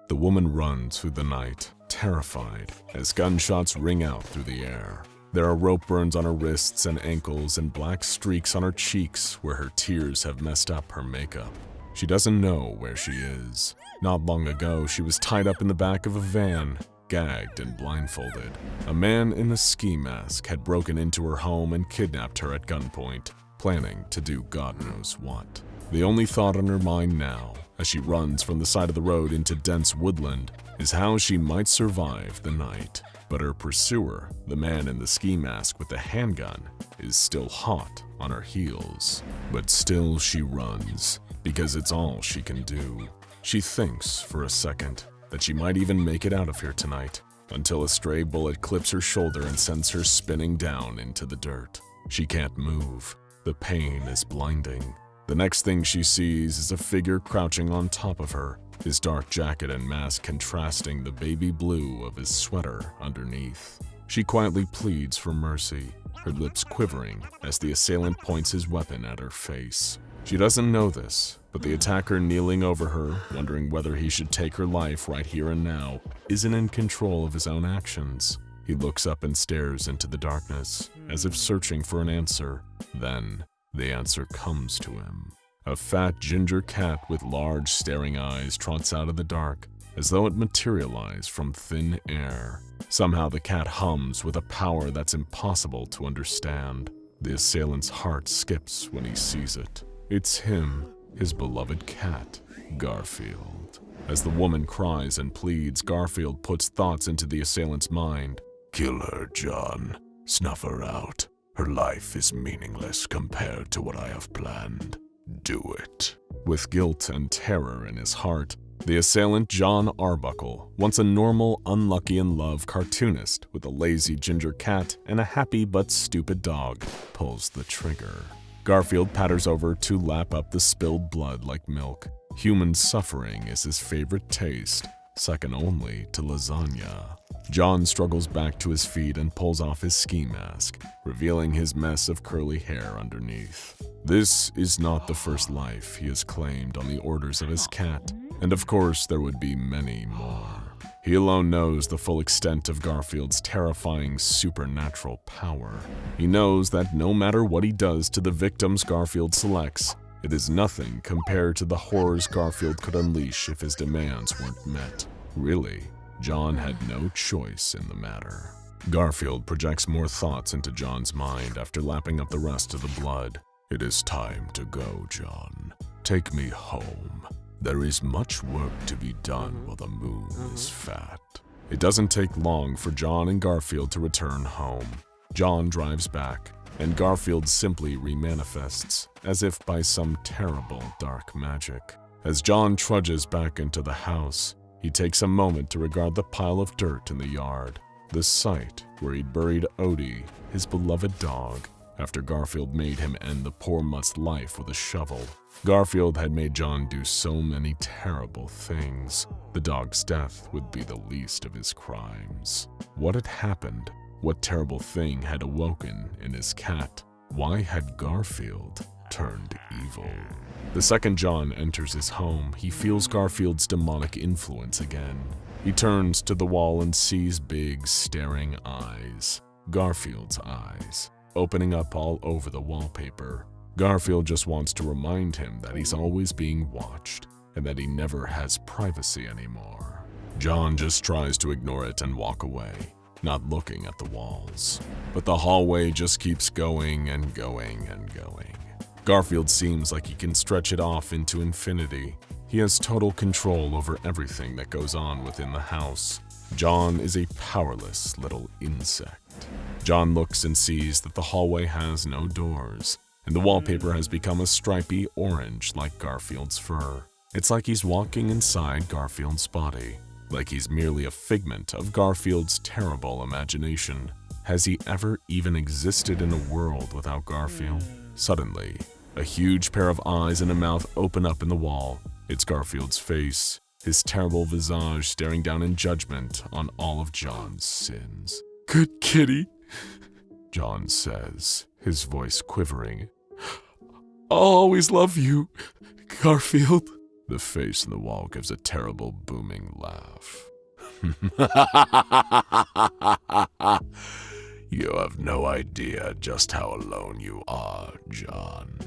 The woman runs through the night, terrified, as gunshots ring out through the air. There are rope burns on her wrists and ankles and black streaks on her cheeks where her tears have messed up her makeup. She doesn't know where she is. Not long ago, she was tied up in the back of a van, gagged and blindfolded. A man in a ski mask had broken into her home and kidnapped her at gunpoint, planning to do God knows what. The only thought on her mind now, as she runs from the side of the road into dense woodland, is how she might survive the night. But her pursuer, the man in the ski mask with the handgun, is still hot on her heels. But still she runs, because it's all she can do. She thinks for a second that she might even make it out of here tonight, until a stray bullet clips her shoulder and sends her spinning down into the dirt. She can't move. The pain is blinding. The next thing she sees is a figure crouching on top of her, his dark jacket and mask contrasting the baby blue of his sweater underneath. She quietly pleads for mercy, her lips quivering as the assailant points his weapon at her face. She doesn't know this, but the attacker kneeling over her, wondering whether he should take her life right here and now, isn't in control of his own actions. He looks up and stares into the darkness, as if searching for an answer. Then, the answer comes to him. A fat ginger cat with large staring eyes trots out of the dark, as though it materialized from thin air. Somehow the cat hums with a power that's impossible to understand. The assailant's heart skips when he sees it. It's him, his beloved cat, Garfield. As the woman cries and pleads, Garfield puts thoughts into the assailant's mind. "Kill her, John. Snuff her out. Her life is meaningless compared to what I have planned. Do it." With guilt and terror in his heart, the assailant, John Arbuckle, once a normal, unlucky-in-love cartoonist with a lazy ginger cat and a happy but stupid dog, pulls the trigger. Garfield patters over to lap up the spilled blood like milk. Human suffering is his favorite taste, second only to lasagna. John struggles back to his feet and pulls off his ski mask, revealing his mess of curly hair underneath. This is not the first life he has claimed on the orders of his cat, and of course there would be many more. He alone knows the full extent of Garfield's terrifying supernatural power. He knows that no matter what he does to the victims Garfield selects, it is nothing compared to the horrors Garfield could unleash if his demands weren't met. Really, John had no choice in the matter. Garfield projects more thoughts into John's mind after lapping up the rest of the blood. "It is time to go, John. Take me home. There is much work to be done while the moon is fat." It doesn't take long for John and Garfield to return home. John drives back, and Garfield simply remanifests, as if by some terrible dark magic. As John trudges back into the house, he takes a moment to regard the pile of dirt in the yard, the site where he'd buried Odie, his beloved dog, after Garfield made him end the poor mutt's life with a shovel. Garfield had made John do so many terrible things. The dog's death would be the least of his crimes. What had happened? What terrible thing had awoken in his cat? Why had Garfield turned evil? The second John enters his home, he feels Garfield's demonic influence again. He turns to the wall and sees big, staring eyes. Garfield's eyes, opening up all over the wallpaper. Garfield just wants to remind him that he's always being watched and that he never has privacy anymore. John just tries to ignore it and walk away, not looking at the walls. But the hallway just keeps going and going and going. Garfield seems like he can stretch it off into infinity. He has total control over everything that goes on within the house. John is a powerless little insect. John looks and sees that the hallway has no doors, and the wallpaper has become a stripy orange like Garfield's fur. It's like he's walking inside Garfield's body, like he's merely a figment of Garfield's terrible imagination. Has he ever even existed in a world without Garfield? Suddenly, a huge pair of eyes and a mouth open up in the wall. It's Garfield's face, his terrible visage staring down in judgment on all of John's sins. "Good kitty," John says, his voice quivering. "I'll always love you, Garfield." The face in the wall gives a terrible booming laugh. You have no idea just how alone you are, John.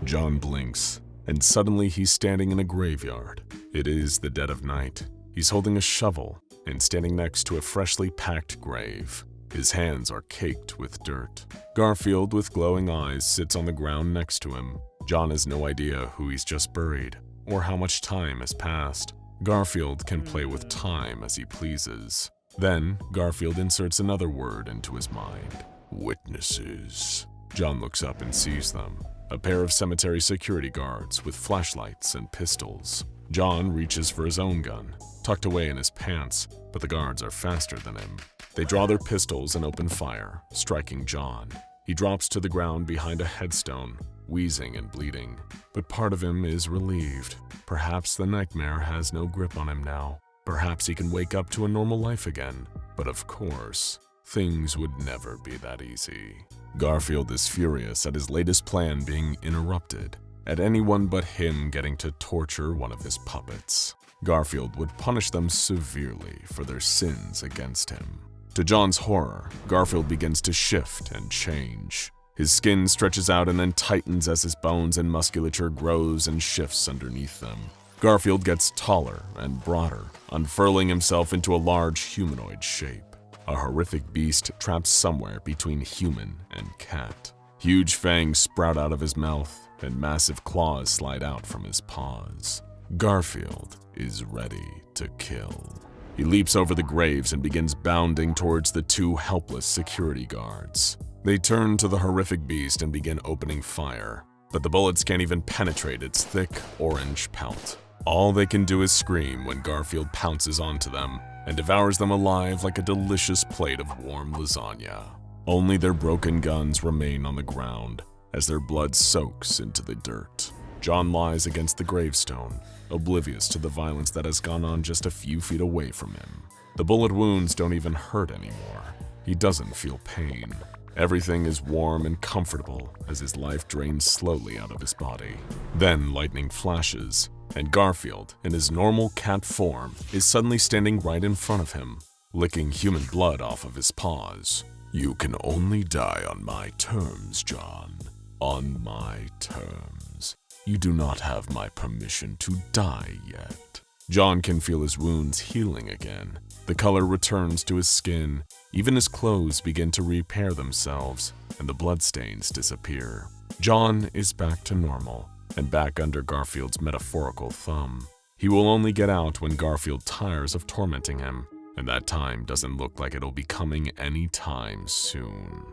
John blinks, and suddenly he's standing in a graveyard. It is the dead of night. He's holding a shovel and standing next to a freshly packed grave. His hands are caked with dirt. Garfield, with glowing eyes, sits on the ground next to him. John has no idea who he's just buried or how much time has passed. Garfield can play with time as he pleases. Then, Garfield inserts another word into his mind. Witnesses. John looks up and sees them. A pair of cemetery security guards with flashlights and pistols. John reaches for his own gun, tucked away in his pants, but the guards are faster than him. They draw their pistols and open fire, striking John. He drops to the ground behind a headstone, wheezing and bleeding. But part of him is relieved. Perhaps the nightmare has no grip on him now. Perhaps he can wake up to a normal life again. But of course, things would never be that easy. Garfield is furious at his latest plan being interrupted, at anyone but him getting to torture one of his puppets. Garfield would punish them severely for their sins against him. To John's horror, Garfield begins to shift and change. His skin stretches out and then tightens as his bones and musculature grows and shifts underneath them. Garfield gets taller and broader, unfurling himself into a large humanoid shape. A horrific beast trapped somewhere between human and cat. Huge fangs sprout out of his mouth, and massive claws slide out from his paws. Garfield is ready to kill. He leaps over the graves and begins bounding towards the two helpless security guards. They turn to the horrific beast and begin opening fire, but the bullets can't even penetrate its thick orange pelt. All they can do is scream when Garfield pounces onto them and devours them alive like a delicious plate of warm lasagna. Only their broken guns remain on the ground as their blood soaks into the dirt. John lies against the gravestone, oblivious to the violence that has gone on just a few feet away from him. The bullet wounds don't even hurt anymore. He doesn't feel pain. Everything is warm and comfortable as his life drains slowly out of his body. Then lightning flashes, and Garfield, in his normal cat form, is suddenly standing right in front of him, licking human blood off of his paws. You can only die on my terms, John. On my terms. You do not have my permission to die yet. John can feel his wounds healing again. The color returns to his skin. Even his clothes begin to repair themselves, and the bloodstains disappear. John is back to normal, and back under Garfield's metaphorical thumb. He will only get out when Garfield tires of tormenting him, and that time doesn't look like it'll be coming anytime soon.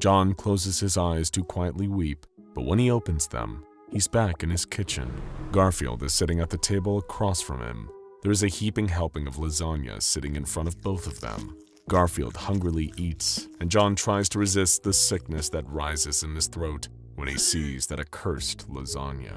John closes his eyes to quietly weep, but when he opens them, he's back in his kitchen. Garfield is sitting at the table across from him. There is a heaping helping of lasagna sitting in front of both of them. Garfield hungrily eats, and John tries to resist the sickness that rises in his throat when he sees that accursed lasagna.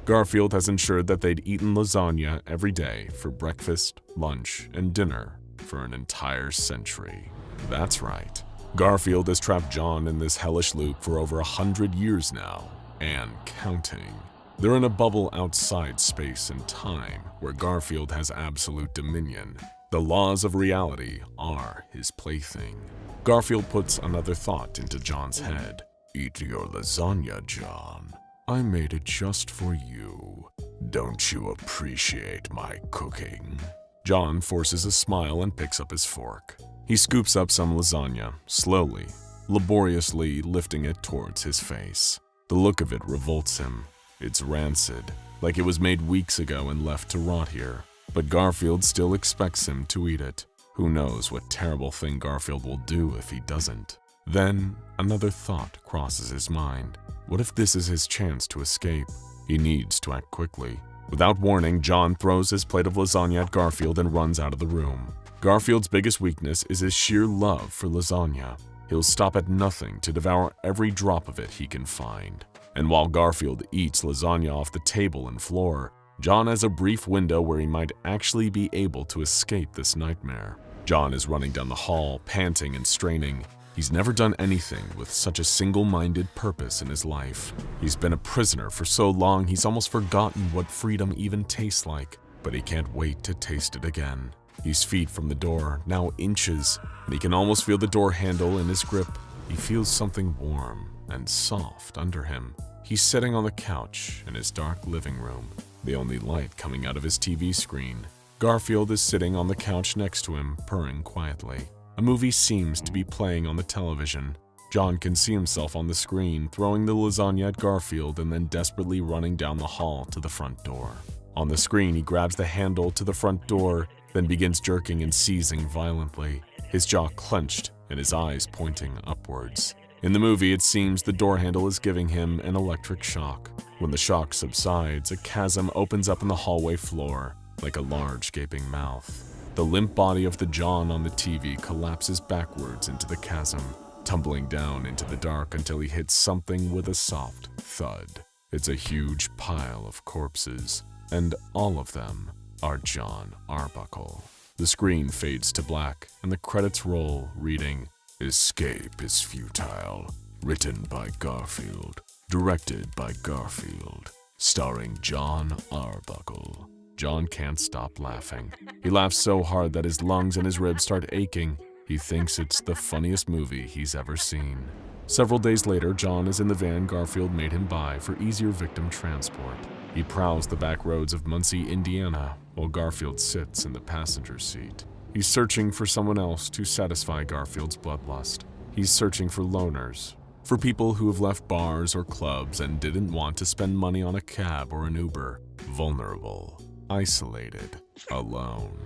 Garfield has ensured that they'd eaten lasagna every day for breakfast, lunch, and dinner for an entire century. That's right. Garfield has trapped John in this hellish loop for over 100 years now, and counting. They're in a bubble outside space and time where Garfield has absolute dominion. The laws of reality are his plaything. Garfield puts another thought into John's head. Eat your lasagna, John. I made it just for you. Don't you appreciate my cooking? John forces a smile and picks up his fork. He scoops up some lasagna, slowly, laboriously lifting it towards his face. The look of it revolts him. It's rancid, like it was made weeks ago and left to rot here. But Garfield still expects him to eat it. Who knows what terrible thing Garfield will do if he doesn't? Then, another thought crosses his mind. What if this is his chance to escape? He needs to act quickly. Without warning, John throws his plate of lasagna at Garfield and runs out of the room. Garfield's biggest weakness is his sheer love for lasagna. He'll stop at nothing to devour every drop of it he can find. And while Garfield eats lasagna off the table and floor, John has a brief window where he might actually be able to escape this nightmare. John is running down the hall, panting and straining. He's never done anything with such a single-minded purpose in his life. He's been a prisoner for so long he's almost forgotten what freedom even tastes like, but he can't wait to taste it again. He's feet from the door, now inches, and he can almost feel the door handle in his grip. He feels something warm and soft under him. He's sitting on the couch in his dark living room, the only light coming out of his TV screen. Garfield is sitting on the couch next to him, purring quietly. A movie seems to be playing on the television. John can see himself on the screen, throwing the lasagna at Garfield and then desperately running down the hall to the front door. On the screen, he grabs the handle to the front door, then begins jerking and seizing violently, his jaw clenched and his eyes pointing upwards. In the movie, it seems the door handle is giving him an electric shock. When the shock subsides, a chasm opens up in the hallway floor, like a large gaping mouth. The limp body of the John on the TV collapses backwards into the chasm, tumbling down into the dark until he hits something with a soft thud. It's a huge pile of corpses, and all of them are John Arbuckle. The screen fades to black, and the credits roll, reading, "Escape is futile. Written by Garfield. Directed by Garfield. Starring John Arbuckle." John can't stop laughing. He laughs so hard that his lungs and his ribs start aching. He thinks it's the funniest movie he's ever seen. Several days later, John is in the van Garfield made him buy for easier victim transport. He prowls the back roads of Muncie, Indiana, while Garfield sits in the passenger seat. He's searching for someone else to satisfy Garfield's bloodlust. He's searching for loners, for people who have left bars or clubs and didn't want to spend money on a cab or an Uber. Vulnerable, isolated, alone.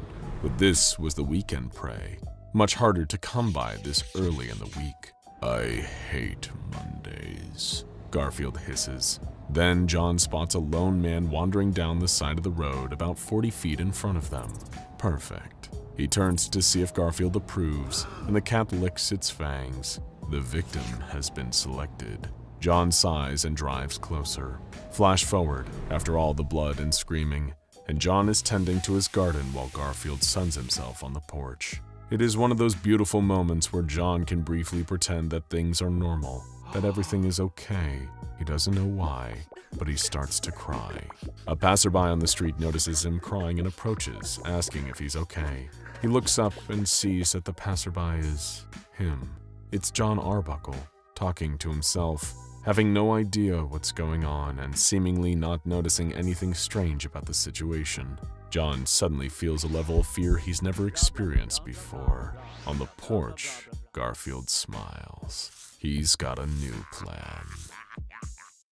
But this was the weekend prey, much harder to come by this early in the week. "I hate Mondays," Garfield hisses. Then John spots a lone man wandering down the side of the road about 40 feet in front of them. Perfect. He turns to see if Garfield approves, and the cat licks its fangs. The victim has been selected. John sighs and drives closer. Flash forward, after all the blood and screaming, and John is tending to his garden while Garfield suns himself on the porch. It is one of those beautiful moments where John can briefly pretend that things are normal, that everything is okay. He doesn't know why, but he starts to cry. A passerby on the street notices him crying and approaches, asking if he's okay. He looks up and sees that the passerby is him. It's John Arbuckle, talking to himself, having no idea what's going on and seemingly not noticing anything strange about the situation. John suddenly feels a level of fear he's never experienced before. On the porch, Garfield smiles. He's got a new plan.